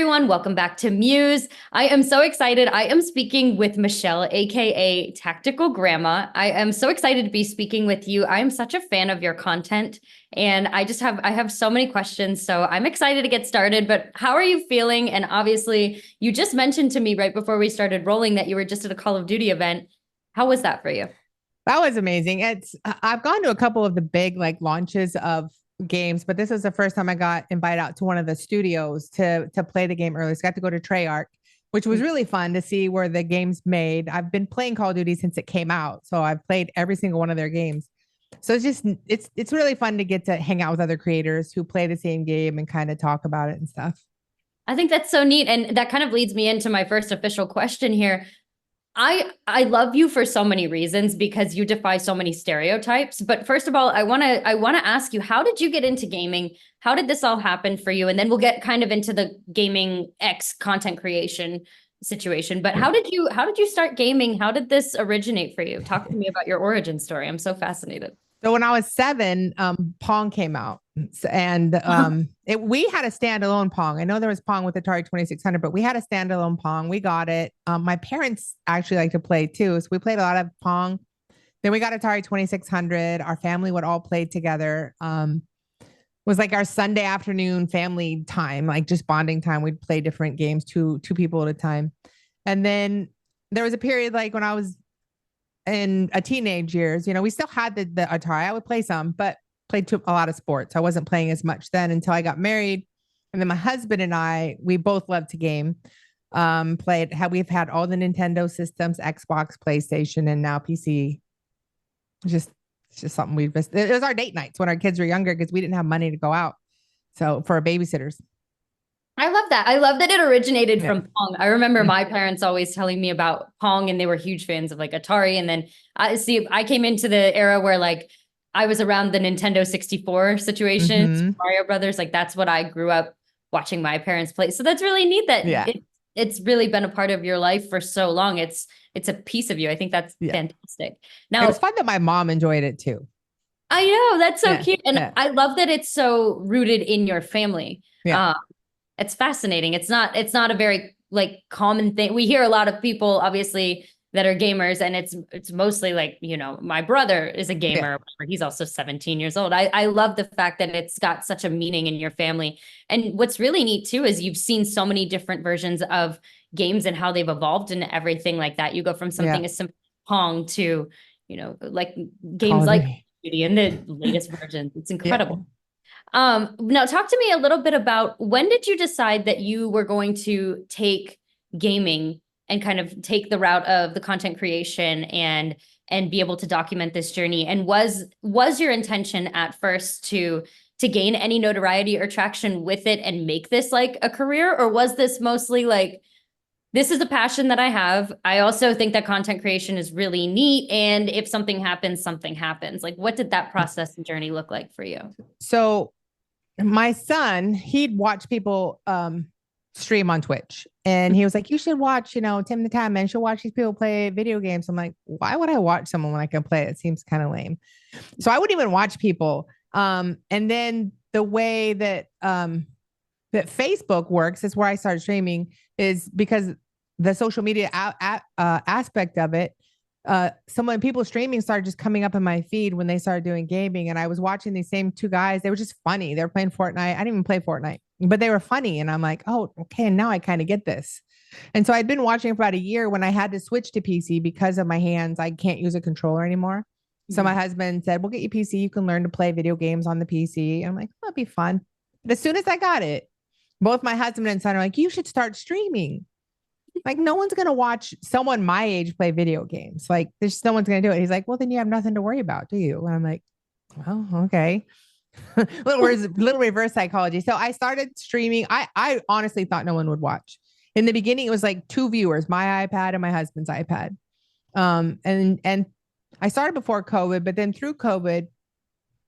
everyone. Welcome back to Muse. I am so excited. I am speaking with Michelle, aka TacticalGramma. I am so excited to be speaking with you. I am such a fan of your content, and I have so many questions. So I'm excited to get started. But how are you feeling? And obviously, you just mentioned to me right before we started rolling that you were just at a Call of Duty event. How was that for you? That was amazing. I've gone to a couple of the big launches of games, but this was the first time I got invited out to one of the studios to play the game early. So I got to go to Treyarch, which was really fun to see where the game's made. I've been playing Call of Duty since it came out, so I've played every single one of their games. So it's really fun to get to hang out with other creators who play the same game and kind of talk about it and stuff. I think that's so neat. And that kind of leads me into my first official question here. I love you for so many reasons because you defy so many stereotypes. But first of all, I want to ask you, how did you get into gaming? How did this all happen for you? And then we'll get kind of into the gaming X content creation situation. But how did you start gaming? How did this originate for you? Talk to me about your origin story. I'm so fascinated. So when I was 7, Pong came out, and we had a standalone Pong. I know there was Pong with Atari 2600, but we had a standalone Pong. We got it. My parents actually like to play too, so we played a lot of Pong. Then we got Atari 2600. Our family would all play together. It was like our Sunday afternoon family time, like just bonding time. We'd play different games, two people at a time. And then there was a period like when I was in a teenage years, we still had the Atari. I would play some, but played a lot of sports. I wasn't playing as much then until I got married. And then my husband and I, we both loved to game. We've had all the Nintendo systems, Xbox, PlayStation, and now PC. It's just something we've missed. It was our date nights when our kids were younger because we didn't have money to go out. So for our babysitters. I love that. I love that it originated from Pong. I remember my parents always telling me about Pong, and they were huge fans of like Atari. And then I came into the era where like I was around the Nintendo 64 situations, Mario Brothers. Like that's what I grew up watching my parents play. So that's really neat that it's really been a part of your life for so long. It's a piece of you. I think that's fantastic. Now, it was fun that my mom enjoyed it too. I know that's so cute. And I love that it's so rooted in your family. Yeah. It's fascinating. It's not a very like common thing. We hear a lot of people obviously that are gamers, and it's mostly like, my brother is a gamer. He's also 17 years old. I love the fact that it's got such a meaning in your family. And what's really neat too is you've seen so many different versions of games and how they've evolved and everything like that. You go from something as simple as Pong to, like games like Duty and the latest versions. It's incredible. Now talk to me a little bit about, when did you decide that you were going to take gaming and kind of take the route of the content creation and be able to document this journey? And was your intention at first to gain any notoriety or traction with it and make this like a career? Or was this mostly like, this is a passion that I have. I also think that content creation is really neat. And if something happens, something happens. Like, what did that process and journey look like for you? So my son, he'd watch people stream on Twitch, and he was like, you should watch, Tim the Tatman. You should watch these people play video games. I'm like, why would I watch someone when I can play? It seems kind of lame. So I wouldn't even watch people. And then the way that that Facebook works is where I started streaming, is because the social media aspect of it. When people streaming started just coming up in my feed when they started doing gaming, and I was watching these same two guys. They were just funny. They were playing Fortnite. I didn't even play Fortnite, but they were funny. And I'm like, oh, okay. And now I kind of get this. And so I'd been watching for about a year when I had to switch to PC because of my hands. I can't use a controller anymore. So my husband said, we'll get you PC. You can learn to play video games on the PC. And I'm like, that'll be fun. But as soon as I got it, both my husband and son are like, you should start streaming. Like, no one's going to watch someone my age play video games. Like, there's no one's going to do it. He's like, well, then you have nothing to worry about, do you? And I'm like, well, okay. little reverse psychology. So I started streaming. I honestly thought no one would watch. In the beginning, it was like 2 viewers, my iPad and my husband's iPad. And I started before COVID, but then through COVID,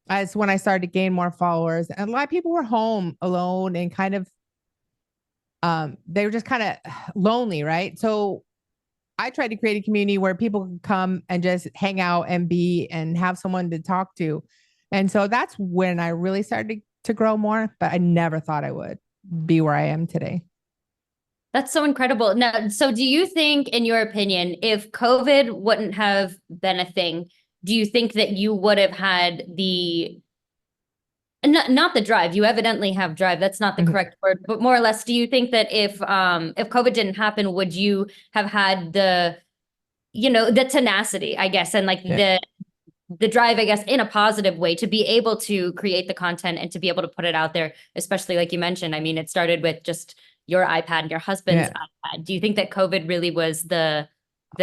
as when I started to gain more followers, and a lot of people were home alone and kind of they were just kind of lonely, right? So I tried to create a community where people could come and just hang out and be and have someone to talk to. And so that's when I really started to grow more, but I never thought I would be where I am today. That's so incredible. Now, so do you think, in your opinion, if COVID wouldn't have been a thing, do you think that you would have had the not the drive? You evidently have drive. That's not the correct word, but more or less, do you think that if COVID didn't happen, would you have had the, you know, the tenacity, I guess, and like the drive, I guess, in a positive way to be able to create the content and to be able to put it out there, especially like you mentioned. I mean, it started with just your iPad and your husband's iPad. Do you think that COVID really was the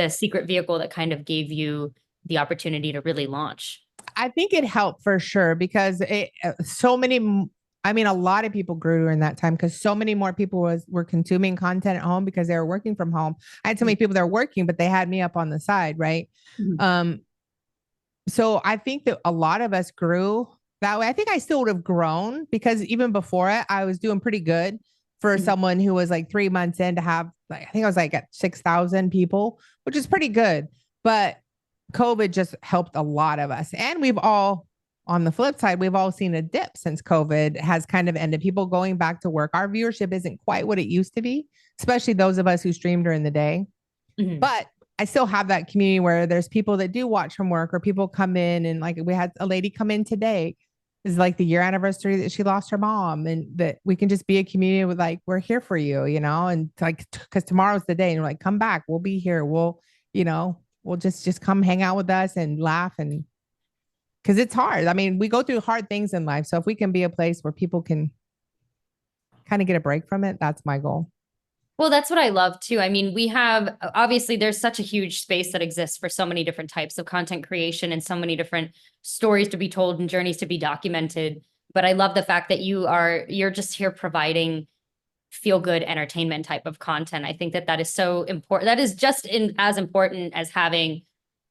secret vehicle that kind of gave you the opportunity to really launch? I think it helped for sure because a lot of people grew during that time because so many more people were consuming content at home because they were working from home. I had so many people that were working, but they had me up on the side, right? So I think that a lot of us grew that way. I think I still would have grown because even before it, I was doing pretty good for someone who was like 3 months in to have, like, I think I was like at 6,000 people, which is pretty good. But COVID just helped a lot of us. And we've all, on the flip side, we've all seen a dip since COVID has kind of ended. People going back to work. Our viewership isn't quite what it used to be, especially those of us who stream during the day. But I still have that community where there's people that do watch from work or people come in, and like we had a lady come in today. Is like the year anniversary that she lost her mom, and that we can just be a community with like, we're here for you, you know, and like, cause tomorrow's the day, and you're like, come back, we'll be here. We'll, you know, we'll just come hang out with us and laugh. And cause it's hard. I mean, we go through hard things in life. So if we can be a place where people can kind of get a break from it, that's my goal. Well, that's what I love too. I mean, we have, obviously there's such a huge space that exists for so many different types of content creation and so many different stories to be told and journeys to be documented. But I love the fact that you're just here providing feel good entertainment type of content. I think that that is so important. That is just as important as having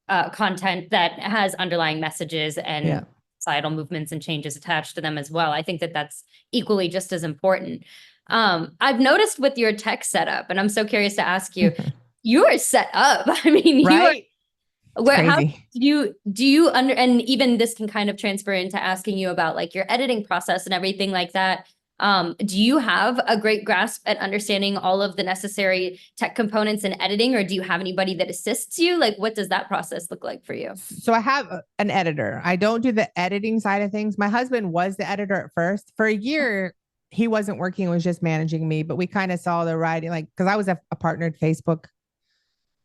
content that has underlying messages and societal movements and changes attached to them as well. I think that that's equally just as important. I've noticed with your tech setup, and I'm so curious to ask you, you are set up. I mean, right? How do you and even this can kind of transfer into asking you about like your editing process and everything like that. Do you have a great grasp at understanding all of the necessary tech components in editing, or do you have anybody that assists you? Like, what does that process look like for you? So I have an editor. I don't do the editing side of things. My husband was the editor at first. For a year, he wasn't working, was just managing me, but we kind of saw the writing, like, cause I was a partnered Facebook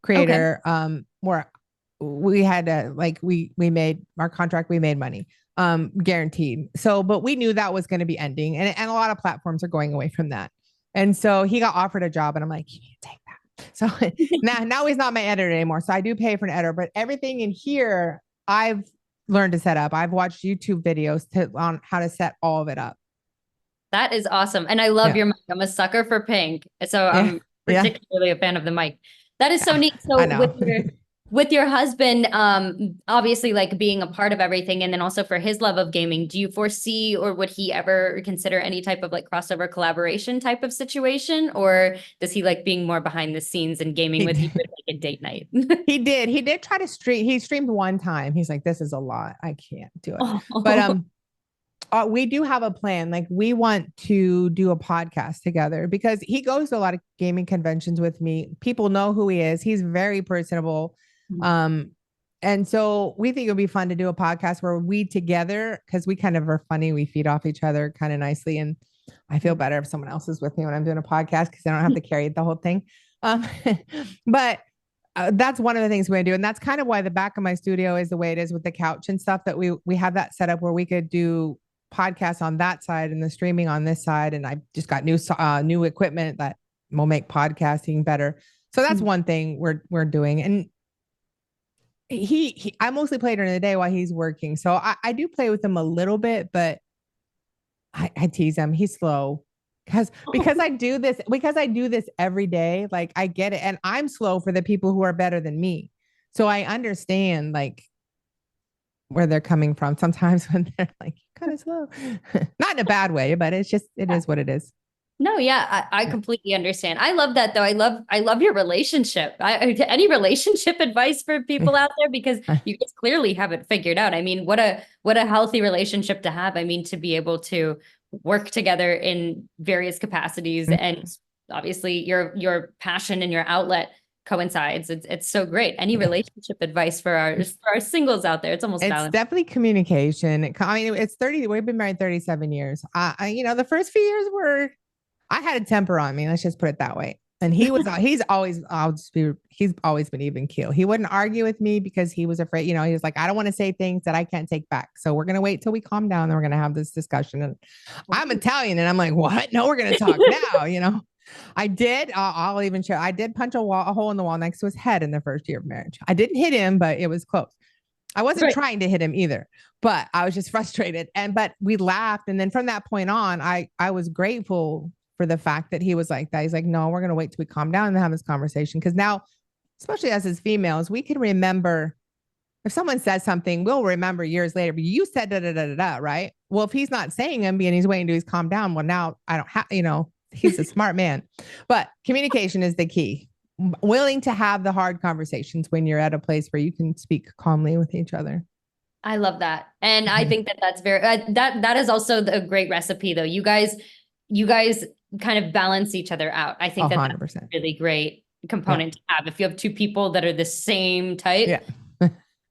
creator, where we had we made our contract, we made money, guaranteed. So, but we knew that was going to be ending, and a lot of platforms are going away from that. And so he got offered a job, and I'm like, you need to take that. So now he's not my editor anymore. So I do pay for an editor, but everything in here, I've learned to set up. I've watched YouTube videos on how to set all of it up. That is awesome. And I love your mic. I'm a sucker for pink. So I'm particularly a fan of the mic. That is so neat. So with your husband, obviously like being a part of everything, and then also for his love of gaming, do you foresee, or would he ever consider any type of like crossover collaboration type of situation? Or does he like being more behind the scenes and gaming with you like a date night? He did try to stream. He streamed one time. He's like, this is a lot. I can't do it. But we do have a plan. Like, we want to do a podcast together because he goes to a lot of gaming conventions with me. People know who he is. He's very personable. And so we think it would be fun to do a podcast where we together, because we kind of are funny. We feed off each other kind of nicely. And I feel better if someone else is with me when I'm doing a podcast because I don't have to carry the whole thing. But that's one of the things we're going to do. And that's kind of why the back of my studio is the way it is with the couch and stuff, that we have that set up where we could do podcasts on that side and the streaming on this side. And I just got new equipment that will make podcasting better. So that's one thing we're doing. And I mostly play during the day while he's working. So I do play with him a little bit, but I tease him. He's slow because I do this every day. Like, I get it. And I'm slow for the people who are better than me. So I understand like where they're coming from sometimes when they're like kind of slow, not in a bad way, but it is what it is. No, yeah, I completely understand. I love that though. I love your relationship. Any relationship advice for people out there, because you guys clearly have it figured out. I mean, what a healthy relationship to have. I mean, to be able to work together in various capacities and obviously your passion and your outlet coincides. It's so great. Any relationship advice for our singles out there? It's almost It's balanced. definitely communication. I mean, it's 30, we've been married 37 years. The first few years were, I had a temper on me. Let's just put it that way. And he's always, he's always been even keel. He wouldn't argue with me because he was afraid, he was like, I don't want to say things that I can't take back. So we're going to wait till we calm down and we're going to have this discussion. And I'm Italian and I'm like, what? No, we're going to talk now, I did. I'll even show. I did punch a hole in the wall next to his head in the first year of marriage. I didn't hit him, but it was close. I wasn't trying to hit him either, but I was just frustrated. But we laughed. And then from that point on, I was grateful for the fact that he was like that. He's like, no, we're going to wait till we calm down and have this conversation. Cause now, especially us as females, we can remember if someone says something, we'll remember years later, but you said da da da da da, right? Well, if he's not saying them and he's waiting to calm down, well, now I don't have, he's a smart man. But communication is the key. Willing to have the hard conversations when you're at a place where you can speak calmly with each other. I love that. And I think that's very, that is also a great recipe though. You guys kind of balance each other out. I think 100%. that's a really great component to have. If you have two people that are the same type,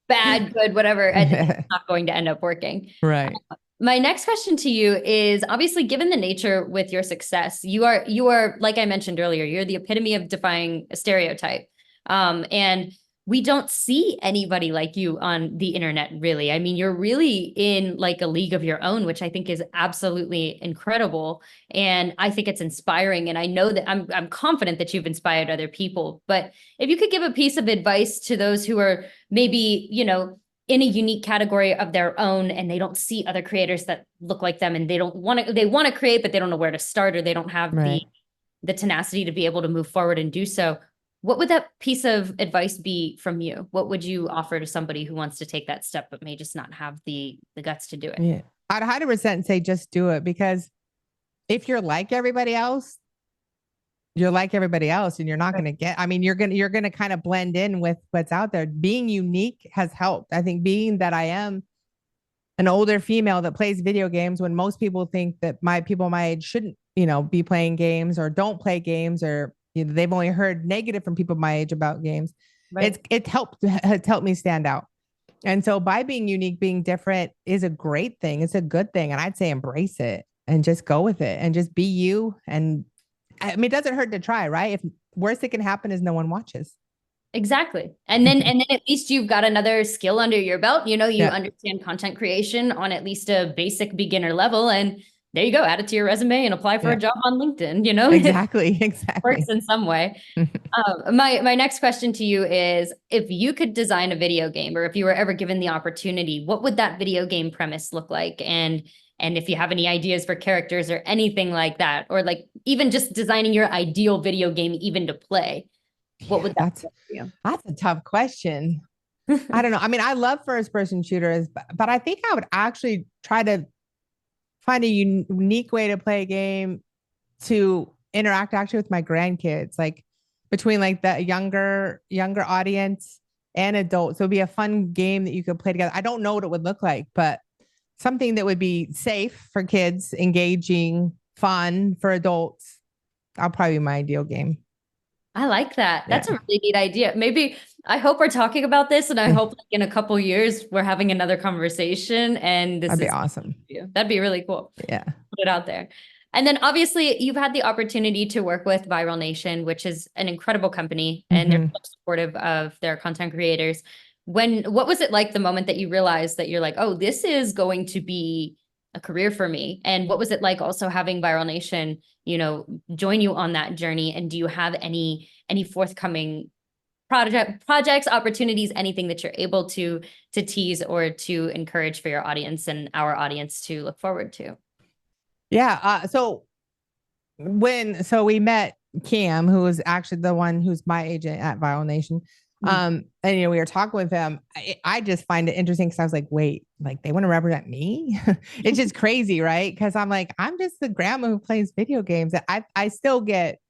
bad, good, whatever, it's not going to end up working. Right. My next question to you is, obviously, given the nature with your success, you are, like I mentioned earlier, you're the epitome of defying a stereotype. And we don't see anybody like you on the internet, really. I mean, you're really in like a league of your own, which I think is absolutely incredible. And I think it's inspiring. And I know that I'm confident that you've inspired other people. But if you could give a piece of advice to those who are maybe, in a unique category of their own, and they don't see other creators that look like them, and they want to create, but they don't know where to start, or they don't have the tenacity to be able to move forward and do so. What would that piece of advice be from you? What would you offer to somebody who wants to take that step, but may just not have the guts to do it? Yeah. I'd 100% say just do it, because if you're like everybody else, you're not going to get, you're going to kind of blend in with what's out there. Being unique has helped. I think being that I am an older female that plays video games, when most people think that people my age shouldn't, be playing games or don't play games, or they've only heard negative from people my age about games. Right. It's helped me stand out. And so by being unique, being different is a great thing. It's a good thing. And I'd say embrace it and just go with it and just be you. And it doesn't hurt to try, right? If worst that can happen is no one watches. Exactly. And then at least you've got another skill under your belt. You understand content creation on at least a basic beginner level. And there you go, add it to your resume and apply for a job on LinkedIn, Exactly. Works in some way. My next question to you is, if you could design a video game, or if you were ever given the opportunity, what would that video game premise look like? And if you have any ideas for characters or anything like that, or like even just designing your ideal video game even to play, what would that be for you? That's a tough question. I don't know. I love first person shooters, but I think I would actually try to find a unique way to play a game to interact actually with my grandkids, like between like the younger audience and adults. So it'd be a fun game that you could play together. I don't know what it would look like, but something that would be safe for kids, engaging, fun for adults. That'll probably be my ideal game. I like that. That's a really neat idea. Maybe I hope we're talking about this, and I hope like in a couple years we're having another conversation, and that'd be awesome. That'd be really cool. Yeah. Put it out there. And then obviously you've had the opportunity to work with Viral Nation, which is an incredible company, and they're so supportive of their content creators. What was it like the moment that you realized that you're like, oh, this is going to be a career for me? And what was it like also having Viral Nation, join you on that journey? And do you have any forthcoming projects, opportunities, anything that you're able to tease or to encourage for your audience and our audience to look forward to? Yeah. So we met Cam, who was actually the one who's my agent at Viral Nation. And we were talking with him. I just find it interesting because I was like, wait, like they want to represent me? It's just crazy, right? Because I'm like, I'm just the grandma who plays video games. I still get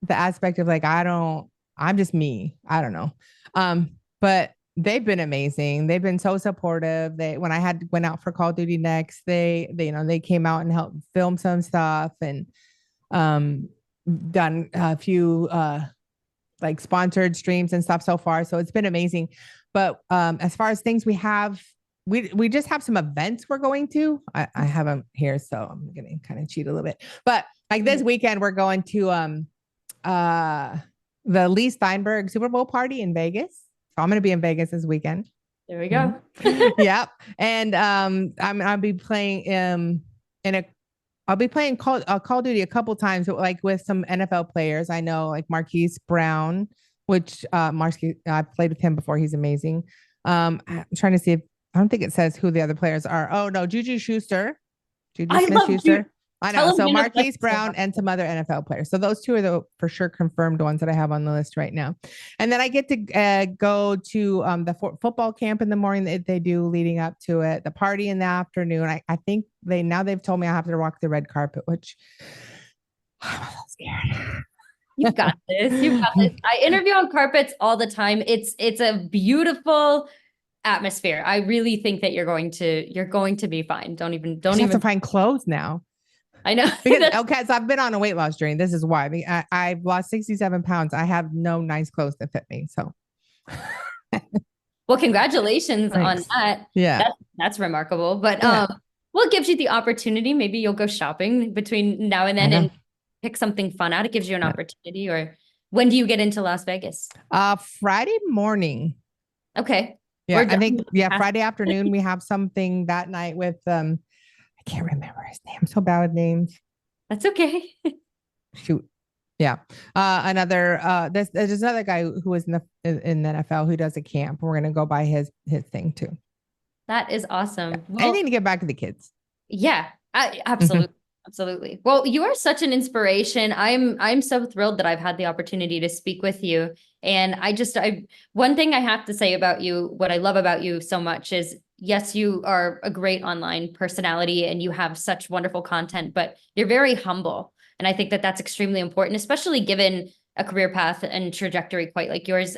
the aspect of like, I'm just me. I don't know. But they've been amazing. They've been so supportive. When I went out for Call of Duty Next, they came out and helped film some stuff. And done a few like sponsored streams and stuff so far. So it's been amazing. But as far as things we have, we just have some events we're going to. I have them here, so I'm gonna kind of cheat a little bit. But like this weekend, we're going to the Lee Steinberg Super Bowl party in Vegas. So I'm gonna be in Vegas this weekend. There we go. Yep. And I'll be playing I'll be playing Call of Duty a couple times, like with some NFL players. I know, like Marquise Brown, which I've played with him before. He's amazing. I'm trying to see if I don't think it says who the other players are. Oh no, Juju Smith-Schuster. I know. So Marquise Brown and some other NFL players. So those two are the for sure confirmed ones that I have on the list right now. And then I get to go to the football camp in the morning that they do leading up to it, the party in the afternoon. I think they've told me I have to walk the red carpet, which I'm a little scared. You've got this. You've got this. I interview on carpets all the time. It's a beautiful atmosphere. I really think that you're going to be fine. Don't even have to find clothes now. I know. Okay, so I've been on a weight loss journey. This is why. I mean, I've lost 67 pounds. I have no nice clothes that fit me. So, well, congratulations on that. Yeah, that's remarkable. But well, it gives you the opportunity. Maybe you'll go shopping between now and then and pick something fun out. It gives you an opportunity. Or when do you get into Las Vegas? Friday morning. Okay. Yeah, I think Friday afternoon. We have something that night with I can't remember his name. I'm so bad with names. That's okay. Shoot. Yeah. There's another guy who was in the NFL who does a camp. We're gonna go by his thing too. That is awesome. Yeah. Well, I need to get back to the kids. Yeah, absolutely. Absolutely. Well, you are such an inspiration. I'm so thrilled that I've had the opportunity to speak with you. And one thing I have to say about you, what I love about you so much is, yes, you are a great online personality and you have such wonderful content, but you're very humble. And I think that that's extremely important, especially given a career path and trajectory quite like yours.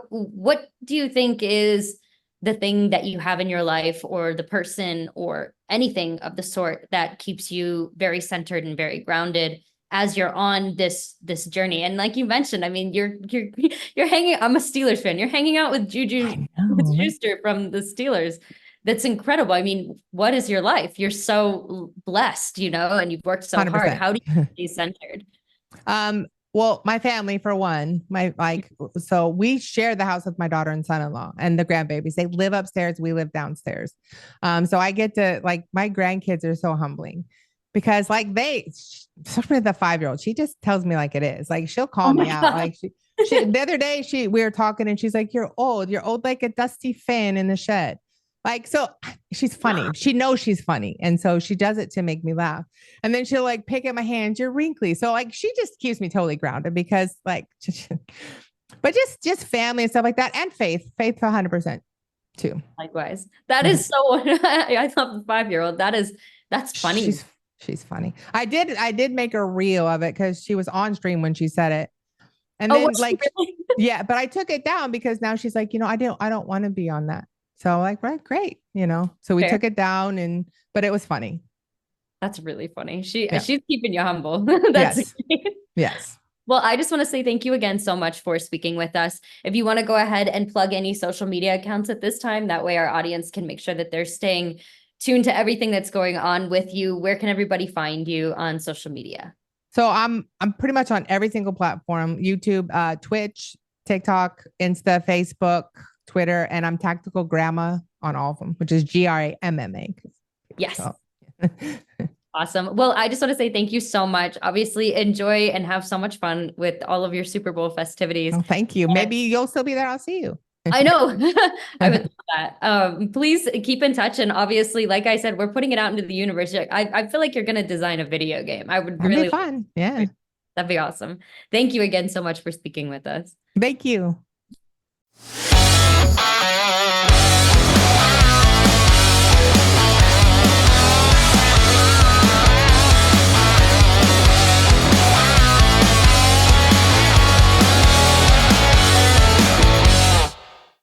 What do you think is the thing that you have in your life, or the person, or anything of the sort, that keeps you very centered and very grounded as you're on this journey? And like you mentioned, I mean, you're hanging. I'm a Steelers fan. You're hanging out with Juju Smith-Schuster from the Steelers. That's incredible. I mean, what is your life? You're so blessed, and you've worked so 100%. Hard. How do you stay centered? Well, my family, for one, so we share the house with my daughter and son-in-law and the grandbabies. They live upstairs. We live downstairs. So I get to, my grandkids are so humbling because especially the 5-year-old, she just tells me like it is. Like, she'll call me out. Like she the other day we were talking and she's like, you're old like a dusty fan in the shed. Like, so she's funny. She knows she's funny. And so she does it to make me laugh. And then she'll pick at my hands, you're wrinkly. So she just keeps me totally grounded because but just family and stuff like that. And faith 100% too. Likewise. That is so, I love the 5-year-old. That's funny. She's funny. I did make a reel of it because she was on stream when she said it. And then really? Yeah, but I took it down because now she's like, I don't want to be on that. So right, great, so we took it down but it was funny. That's really funny. She's keeping you humble. That's great. Yes. Well, I just want to say thank you again so much for speaking with us. If you want to go ahead and plug any social media accounts at this time, that way our audience can make sure that they're staying tuned to everything that's going on with you. Where can everybody find you on social media? So I'm pretty much on every single platform: YouTube, Twitch, TikTok, Insta, Facebook, Twitter, and I'm TacticalGramma on all of them, which is GRAMMA. Yes. So. Awesome. Well, I just want to say thank you so much. Obviously, enjoy and have so much fun with all of your Super Bowl festivities. Oh, thank you. Maybe you'll still be there. I'll see you. I know. I would love that. Please keep in touch. And obviously, like I said, we're putting it out into the universe. I feel like you're going to design a video game. That'd be fun. Yeah. That'd be awesome. Thank you again so much for speaking with us. Thank you.